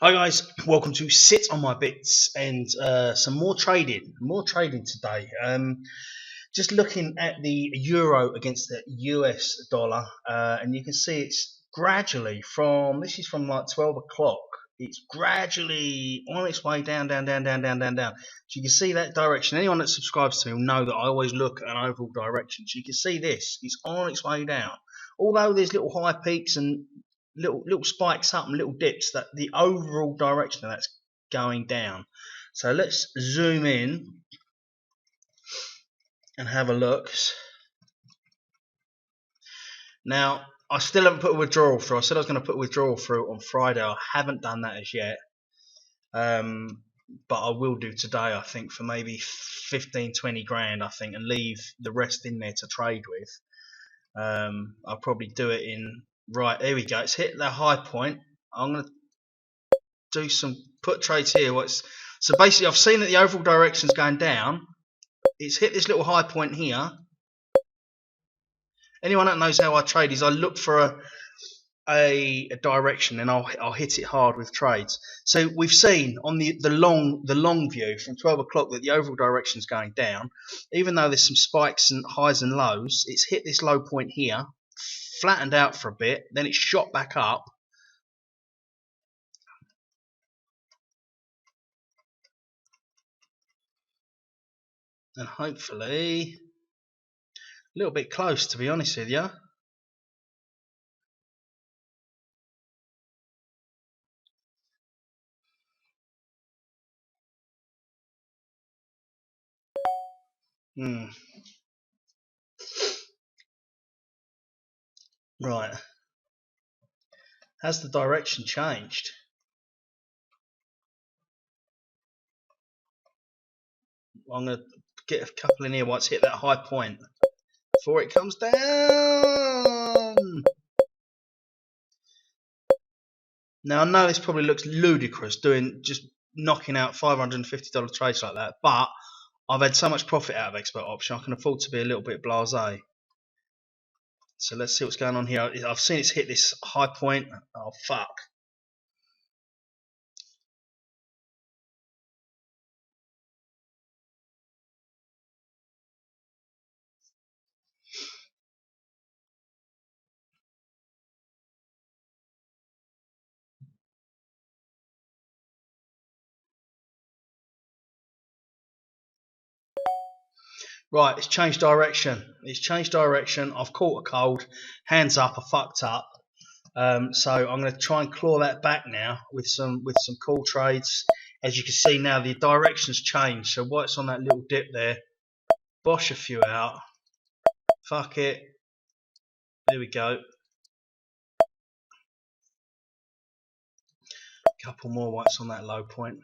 Hi guys, welcome to Sit on My Bits and some more trading. Today. Just looking at the euro against the US dollar, and you can see it's gradually this is from like 12 o'clock. It's gradually on its way down. So you can see that direction. Anyone that subscribes to me will know that I always look at an overall direction. So you can see this. It's on its way down. Although there's little high peaks and little spikes up and little dips, that the overall direction of that's going down. So let's zoom in and have a look. Now I still haven't put a withdrawal through. I said I was going to put a withdrawal through on Friday. I haven't done that as yet, but I will do today, I think, for maybe 15-20 grand, I think, and leave the rest in there to trade with. I'll probably do it in, right, there we go, it's hit the high point. I'm going to do some put trades here. So basically I've seen that the overall direction is going down. It's hit this little high point here. Anyone that knows how I trade is I look for a direction and I'll hit it hard with trades. So we've seen on the long view from 12 o'clock that the overall direction is going down. Even though there's some spikes and highs and lows, it's hit this low point here, flattened out for a bit, then it's shot back up. And hopefully a little bit close, to be honest with you. Right. Has the direction changed? I'm going to get a couple in here once hit that high point before it comes down. Now I know this probably looks ludicrous doing just knocking out $550 trades like that, but I've had so much profit out of expert option I can afford to be a little bit blasé. So let's see what's going on here. I've seen it's hit this high point. Oh fuck. Right, it's changed direction. I've caught a cold. Hands up, I fucked up. So I'm going to try and claw that back now with some call trades. As you can see now, the direction's changed. So white's on that little dip there. Bosh a few out. Fuck it. There we go. A couple more whites on that low point.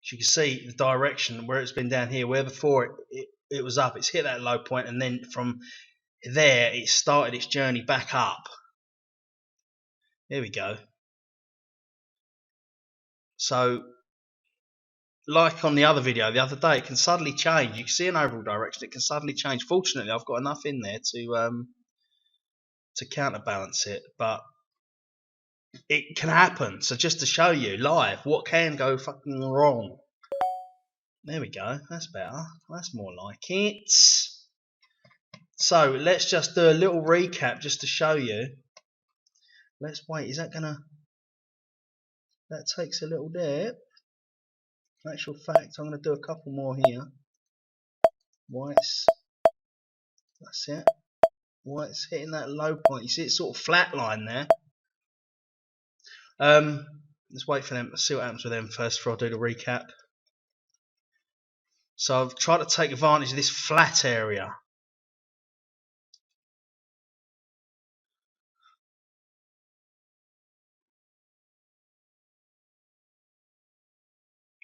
As you can see, the direction where it's been down here, where before it was up, it's hit that low point, and then from there it started its journey back up. There we go. So like on the other video the other day, it can suddenly change. You can see an overall direction, it can suddenly change. Fortunately, I've got enough in there to counterbalance it, but it can happen. So just to show you live what can go fucking wrong. There we go, that's better, that's more like it. So let's just do a little recap just to show you. Let's wait, is that gonna, that takes a little dip. In actual fact, I'm gonna do a couple more here. Whites, that's it. White's hitting that low point. You see it's sort of flatline there. Let's wait for them. Let's see what happens with them first before I do the recap. So I've tried to take advantage of this flat area.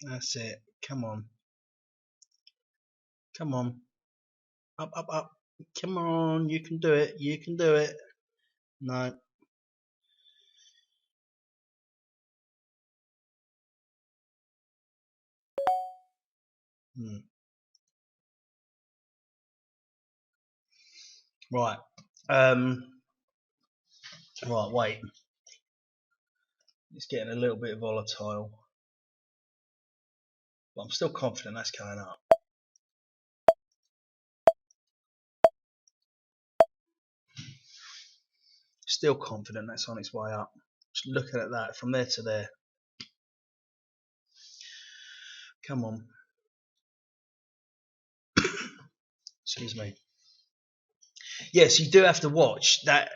That's it. Come on. Come on. Up, up, up. Come on. You can do it. You can do it. No. Right. Right, wait. It's getting a little bit volatile, but I'm still confident that's going up. Still confident that's on its way up. Just looking at that from there to there. Come on. Excuse me. Yes, you do have to watch that.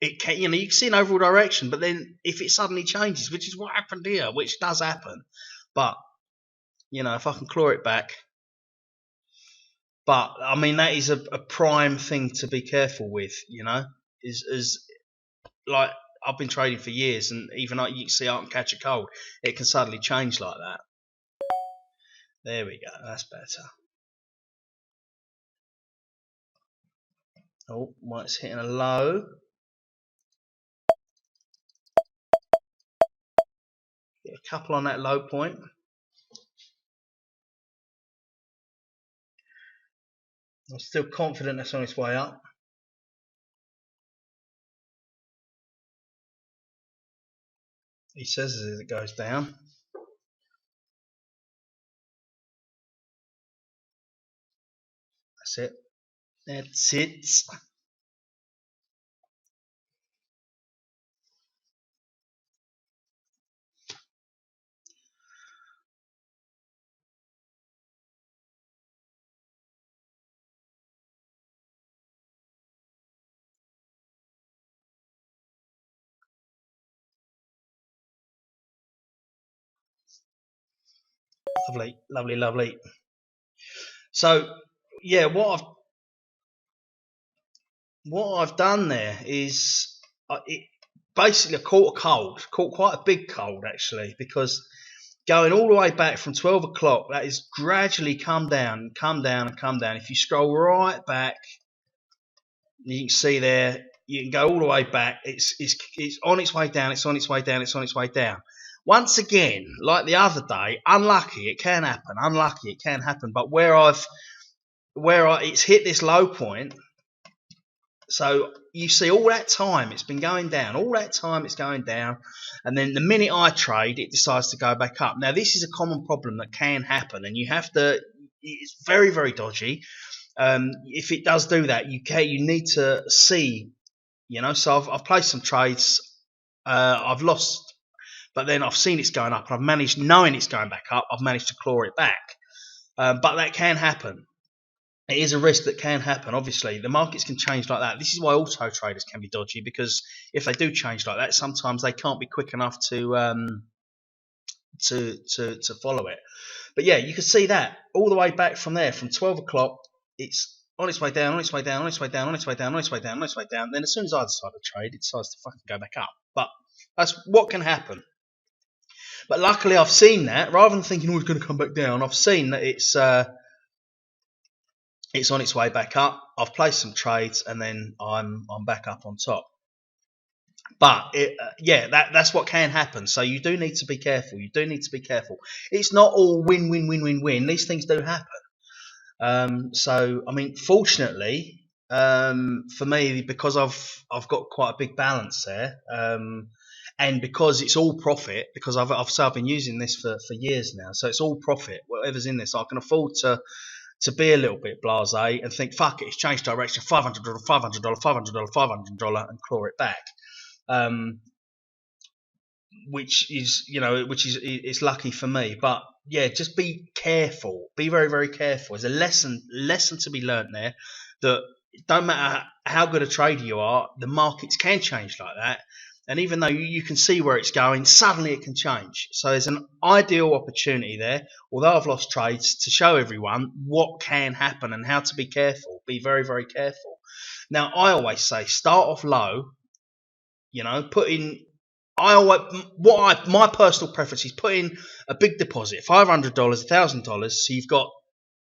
It can, you can see an overall direction, but then if it suddenly changes, which is what happened here, which does happen, but if I can claw it back. But I mean, that is a prime thing to be careful with. Is like I've been trading for years, and even like you can see I can catch a cold. It can suddenly change like that. There we go. That's better. Oh, it's hitting a low. Get a couple on that low point. I'm still confident that's on its way up. He says as it goes down. That's it. That's it. Lovely, lovely, lovely. So, yeah, what I've done there is basically I caught a cold, caught quite a big cold actually, because going all the way back from 12 o'clock, that is gradually come down, come down, and come down. If you scroll right back, you can see there, you can go all the way back. It's on its way down, it's on its way down, it's on its way down. Once again, like the other day, unlucky, it can happen. Unlucky, it can happen. But where it's hit this low point, so you see all that time it's been going down, all that time it's going down, and then the minute I trade, it decides to go back up. Now this is a common problem that can happen, and you have to. It's very, very dodgy. If it does do that, you need to see. So I've placed some trades. I've lost. But then I've seen it's going up, and I've managed, knowing it's going back up, I've managed to claw it back. But that can happen. It is a risk that can happen. Obviously, the markets can change like that. This is why auto traders can be dodgy, because if they do change like that, sometimes they can't be quick enough to follow it. But yeah, you can see that all the way back from there, from 12 o'clock, it's on its way down, on its way down, on its way down, on its way down, on its way down, on its way down. Then as soon as I decide to trade, it decides to fucking go back up. But that's what can happen. But luckily, I've seen that. Rather than thinking, it's going to come back down, I've seen that it's on its way back up. I've placed some trades, and then I'm back up on top. But that's what can happen. So you do need to be careful. You do need to be careful. It's not all win, win, win, win, win. These things do happen. So I mean, fortunately, for me, because I've got quite a big balance there. And because it's all profit, because I've been using this for years now, so it's all profit. Whatever's in this, I can afford to be a little bit blasé and think, fuck it, it's changed direction, $500, $500, $500, $500, and claw it back. Which is it's lucky for me. But yeah, just be careful. Be very, very careful. There's a lesson to be learnt there, that it don't matter how good a trader you are, the markets can change like that. And even though you can see where it's going, suddenly it can change. So there's an ideal opportunity there, although I've lost trades, to show everyone what can happen and how to be careful. Be very, very careful. Now, I always say, start off low. Put in. My personal preference is put in a big deposit, $500, $1,000. So you've got,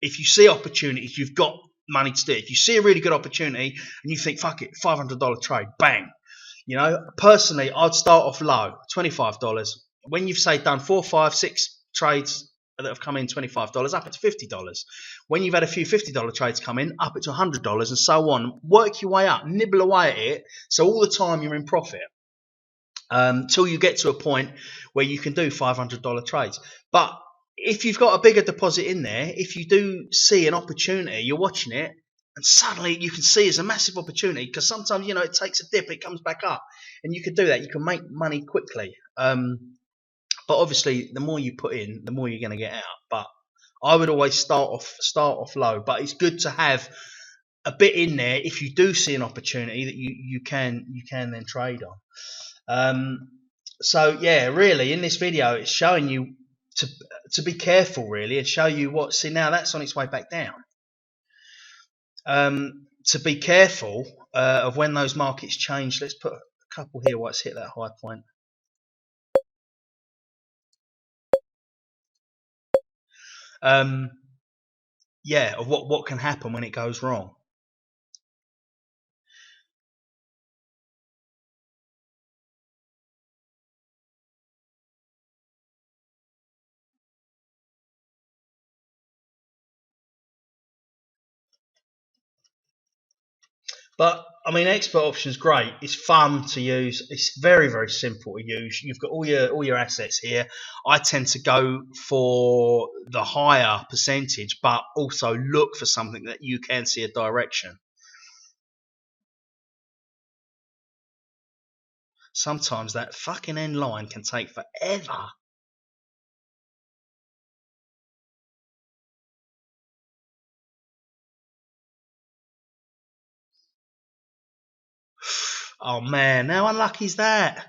if you see opportunities, you've got money to do it. If you see a really good opportunity and you think, fuck it, $500 trade, bang. Personally, I'd start off low, $25. When you've done 4, 5, 6 trades that have come in $25, up it to $50. When you've had a few $50 trades come in, up it to $100, and so on. Work your way up, nibble away at it, so all the time you're in profit. till you get to a point where you can do $500 trades. But if you've got a bigger deposit in there, if you do see an opportunity, you're watching it, and suddenly you can see it's a massive opportunity, because sometimes, you know, it takes a dip, it comes back up, and you can do that. You can make money quickly. But obviously, the more you put in, the more you're going to get out. But I would always start off low. But it's good to have a bit in there if you do see an opportunity that you can then trade on. So yeah, really, in this video, it's showing you to be careful, really, and show you what. See, now that's on its way back down. To be careful of when those markets change. Let's put a couple here where it's hit that high point. Yeah, of what can happen when it goes wrong. But I mean, expert options great. It's fun to use. It's very, very simple to use. You've got all your assets here. I tend to go for the higher percentage, but also look for something that you can see a direction. Sometimes that fucking end line can take forever. Oh man, how unlucky is that?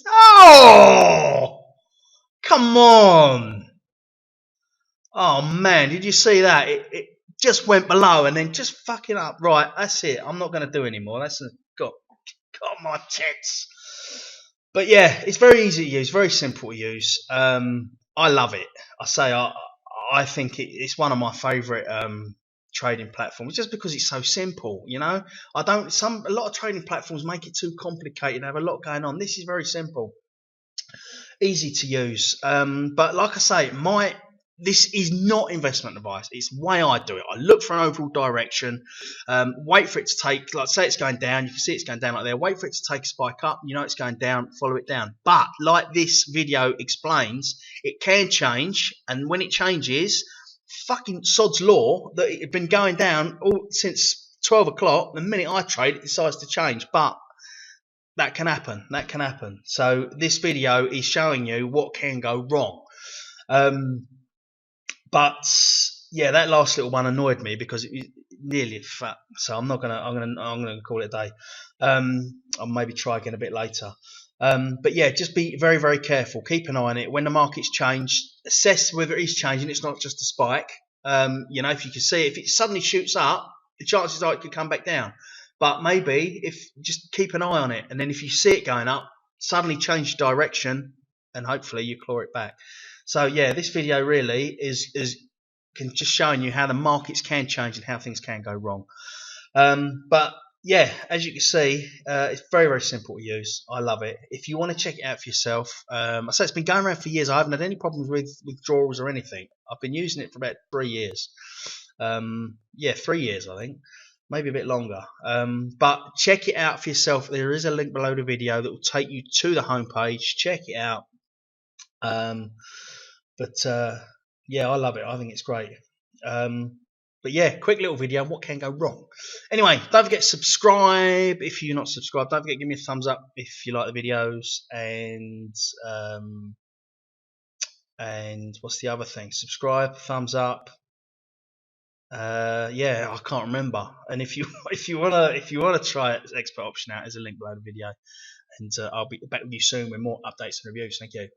Oh, come on. Oh man, did you see that? It just went below and then just fucking up. Right, that's it. I'm not going to do anymore. That's got my tits. But yeah, it's very easy to use, very simple to use. I love it. I think it's one of my favourite trading platforms, just because it's so simple. You know, a lot of trading platforms make it too complicated. They have a lot going on. This is very simple, easy to use. But like I say, this is not investment advice. It's the way I do it. I look for an overall direction, wait for it to take, like say it's going down, you can see it's going down like there, wait for it to take a spike up, you know it's going down, follow it down. But like this video explains, it can change, and when it changes, fucking sod's law that it had been going down all since 12 o'clock, the minute I trade, it decides to change. But that can happen. That can happen. So this video is showing you what can go wrong. But yeah, that last little one annoyed me because it was nearly fat. So I'm gonna call it a day. I'll maybe try again a bit later. But yeah, just be very, very careful. Keep an eye on it. When the market's changed, assess whether it is changing. It's not just a spike. You know, if you can see it, if it suddenly shoots up, the chances are it could come back down. But maybe if just keep an eye on it, and then if you see it going up, suddenly change direction, and hopefully you claw it back. So yeah, this video really is just showing you how the markets can change and how things can go wrong. But yeah, as you can see, it's very, very simple to use. I love it. If you want to check it out for yourself, I say it's been going around for years. I haven't had any problems with withdrawals or anything. I've been using it for about 3 years. Yeah, 3 years I think. Maybe a bit longer. But check it out for yourself. There is a link below the video that will take you to the homepage. Check it out. Yeah, I love it. I think it's great. But yeah, quick little video on what can go wrong. Anyway, don't forget to subscribe if you're not subscribed. Don't forget to give me a thumbs up if you like the videos. And what's the other thing? Subscribe, thumbs up. Yeah, I can't remember. And if you wanna try it, expert option out, there's a link below the video. And I'll be back with you soon with more updates and reviews. Thank you.